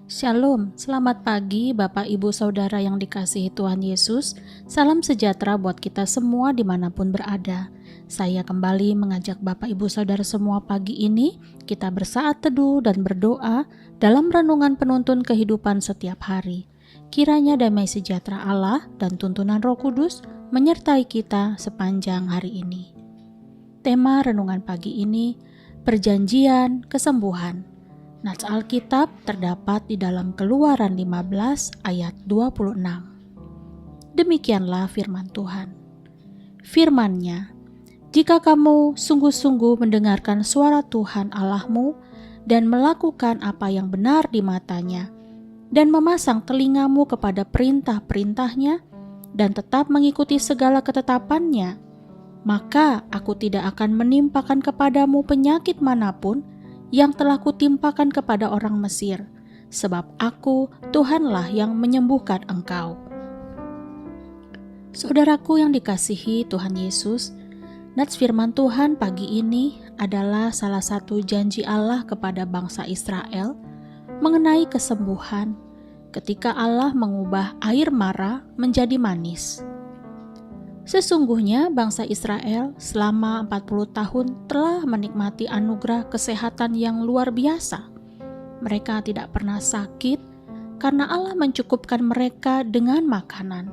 Shalom, selamat pagi Bapak Ibu Saudara yang dikasihi Tuhan Yesus. Salam sejahtera buat kita semua dimanapun berada. Saya kembali mengajak Bapak Ibu Saudara semua pagi ini, kita bersaat teduh dan berdoa dalam renungan penuntun kehidupan setiap hari. Kiranya damai sejahtera Allah dan tuntunan Roh Kudus menyertai kita sepanjang hari ini. Tema renungan pagi ini, perjanjian kesembuhan. Nats Alkitab terdapat di dalam Keluaran 15 ayat 26. Demikianlah firman Tuhan. Firman-Nya, jika kamu sungguh-sungguh mendengarkan suara Tuhan Allahmu dan melakukan apa yang benar di matanya, dan memasang telingamu kepada perintah-perintahnya, dan tetap mengikuti segala ketetapannya, maka aku tidak akan menimpakan kepadamu penyakit manapun yang telah kutimpakan kepada orang Mesir, sebab aku, Tuhanlah yang menyembuhkan engkau. Saudaraku yang dikasihi Tuhan Yesus, nats firman Tuhan pagi ini adalah salah satu janji Allah kepada bangsa Israel mengenai kesembuhan ketika Allah mengubah air mara menjadi manis. Sesungguhnya bangsa Israel selama 40 tahun telah menikmati anugerah kesehatan yang luar biasa. Mereka tidak pernah sakit karena Allah mencukupkan mereka dengan makanan.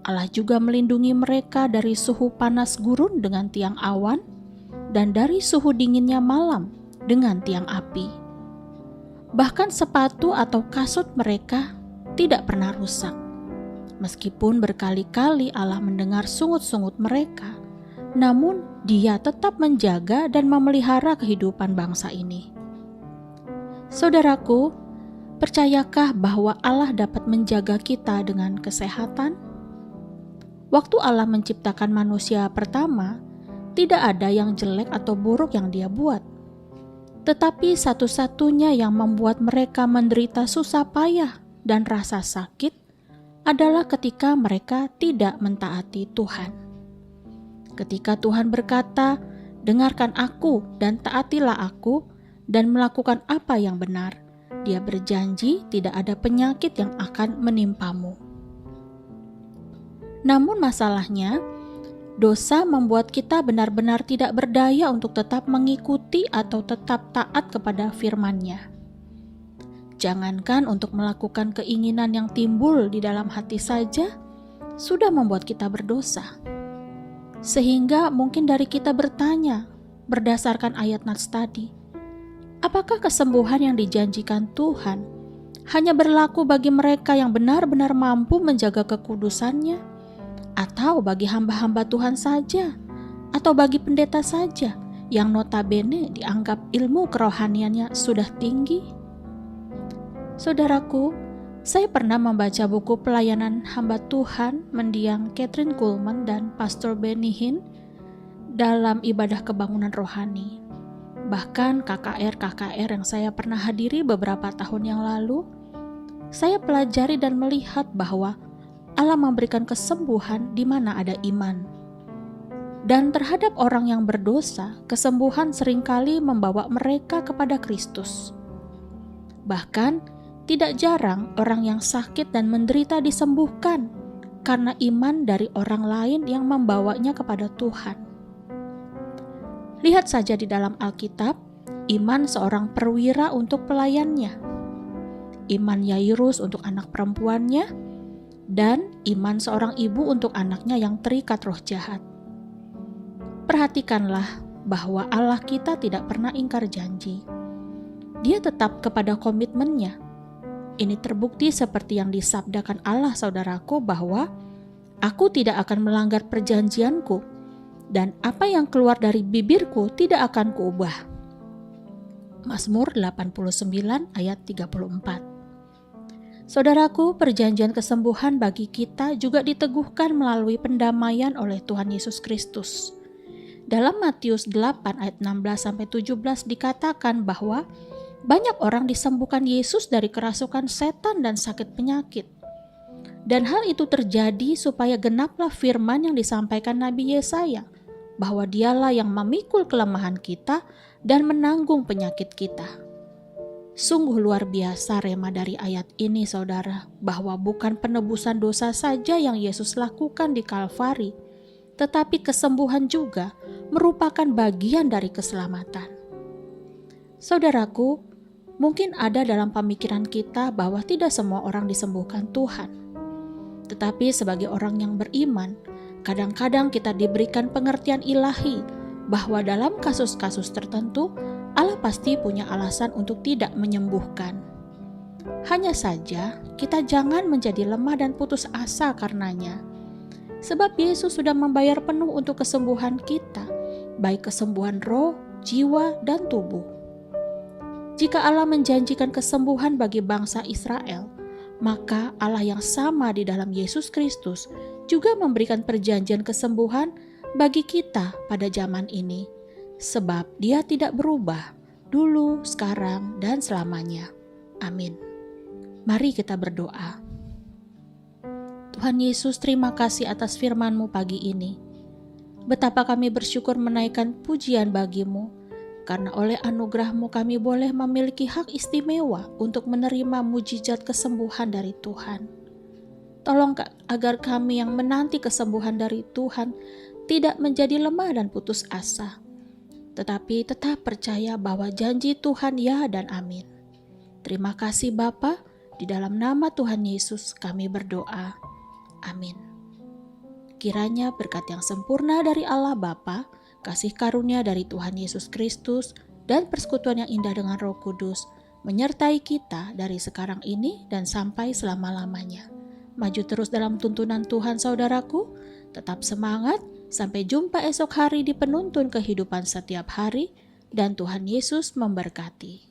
Allah juga melindungi mereka dari suhu panas gurun dengan tiang awan dan dari suhu dinginnya malam dengan tiang api. Bahkan sepatu atau kasut mereka tidak pernah rusak. Meskipun berkali-kali Allah mendengar sungut-sungut mereka, namun Dia tetap menjaga dan memelihara kehidupan bangsa ini. Saudaraku, percayakah bahwa Allah dapat menjaga kita dengan kesehatan? Waktu Allah menciptakan manusia pertama, tidak ada yang jelek atau buruk yang Dia buat. Tetapi satu-satunya yang membuat mereka menderita susah payah dan rasa sakit adalah ketika mereka tidak mentaati Tuhan. Ketika Tuhan berkata, "Dengarkan aku dan taatilah aku," dan melakukan apa yang benar, Dia berjanji tidak ada penyakit yang akan menimpamu. Namun masalahnya, dosa membuat kita benar-benar tidak berdaya untuk tetap mengikuti atau tetap taat kepada firman-Nya. Jangankan untuk melakukan keinginan yang timbul di dalam hati saja, sudah membuat kita berdosa. Sehingga mungkin dari kita bertanya, berdasarkan ayat nats tadi, apakah kesembuhan yang dijanjikan Tuhan hanya berlaku bagi mereka yang benar-benar mampu menjaga kekudusannya, atau bagi hamba-hamba Tuhan saja, atau bagi pendeta saja yang notabene dianggap ilmu kerohaniannya sudah tinggi? Saudaraku, saya pernah membaca buku pelayanan hamba Tuhan mendiang Kathryn Kuhlman dan Pastor Benny Hinn dalam ibadah kebangunan rohani. Bahkan KKR yang saya pernah hadiri beberapa tahun yang lalu, saya pelajari dan melihat bahwa Allah memberikan kesembuhan di mana ada iman. Dan terhadap orang yang berdosa, kesembuhan seringkali membawa mereka kepada Kristus. Bahkan, tidak jarang orang yang sakit dan menderita disembuhkan karena iman dari orang lain yang membawanya kepada Tuhan. Lihat saja di dalam Alkitab, iman seorang perwira untuk pelayannya, iman Yairus untuk anak perempuannya, dan iman seorang ibu untuk anaknya yang terikat roh jahat. Perhatikanlah bahwa Allah kita tidak pernah ingkar janji. Dia tetap kepada komitmennya. Ini terbukti seperti yang disabdakan Allah, saudaraku, bahwa aku tidak akan melanggar perjanjianku, dan apa yang keluar dari bibirku tidak akan kuubah. Mazmur 89 ayat 34. Saudaraku, perjanjian kesembuhan bagi kita juga diteguhkan melalui pendamaian oleh Tuhan Yesus Kristus. Dalam Matius 8 ayat 16-17 dikatakan bahwa banyak orang disembuhkan Yesus dari kerasukan setan dan sakit penyakit. Dan hal itu terjadi supaya genaplah firman yang disampaikan Nabi Yesaya, bahwa Dialah yang memikul kelemahan kita dan menanggung penyakit kita. Sungguh luar biasa rema dari ayat ini, saudara, bahwa bukan penebusan dosa saja yang Yesus lakukan di Kalvari, tetapi kesembuhan juga merupakan bagian dari keselamatan. Saudaraku, mungkin ada dalam pemikiran kita bahwa tidak semua orang disembuhkan Tuhan. Tetapi sebagai orang yang beriman, kadang-kadang kita diberikan pengertian ilahi bahwa dalam kasus-kasus tertentu, Allah pasti punya alasan untuk tidak menyembuhkan. Hanya saja, kita jangan menjadi lemah dan putus asa karenanya. Sebab Yesus sudah membayar penuh untuk kesembuhan kita, baik kesembuhan roh, jiwa, dan tubuh. Jika Allah menjanjikan kesembuhan bagi bangsa Israel, maka Allah yang sama di dalam Yesus Kristus juga memberikan perjanjian kesembuhan bagi kita pada zaman ini, sebab Dia tidak berubah, dulu, sekarang, dan selamanya. Amin. Mari kita berdoa. Tuhan Yesus, terima kasih atas firman-Mu pagi ini. Betapa kami bersyukur menaikkan pujian bagi-Mu, karena oleh anugerah-Mu kami boleh memiliki hak istimewa untuk menerima mujizat kesembuhan dari Tuhan. Tolong agar kami yang menanti kesembuhan dari Tuhan tidak menjadi lemah dan putus asa, tetapi tetap percaya bahwa janji Tuhan ya dan amin. Terima kasih Bapa, di dalam nama Tuhan Yesus kami berdoa. Amin. Kiranya berkat yang sempurna dari Allah Bapa, kasih karunia dari Tuhan Yesus Kristus, dan persekutuan yang indah dengan Roh Kudus menyertai kita dari sekarang ini dan sampai selama-lamanya. Maju terus dalam tuntunan Tuhan saudaraku, tetap semangat, sampai jumpa esok hari di penuntun kehidupan setiap hari, dan Tuhan Yesus memberkati.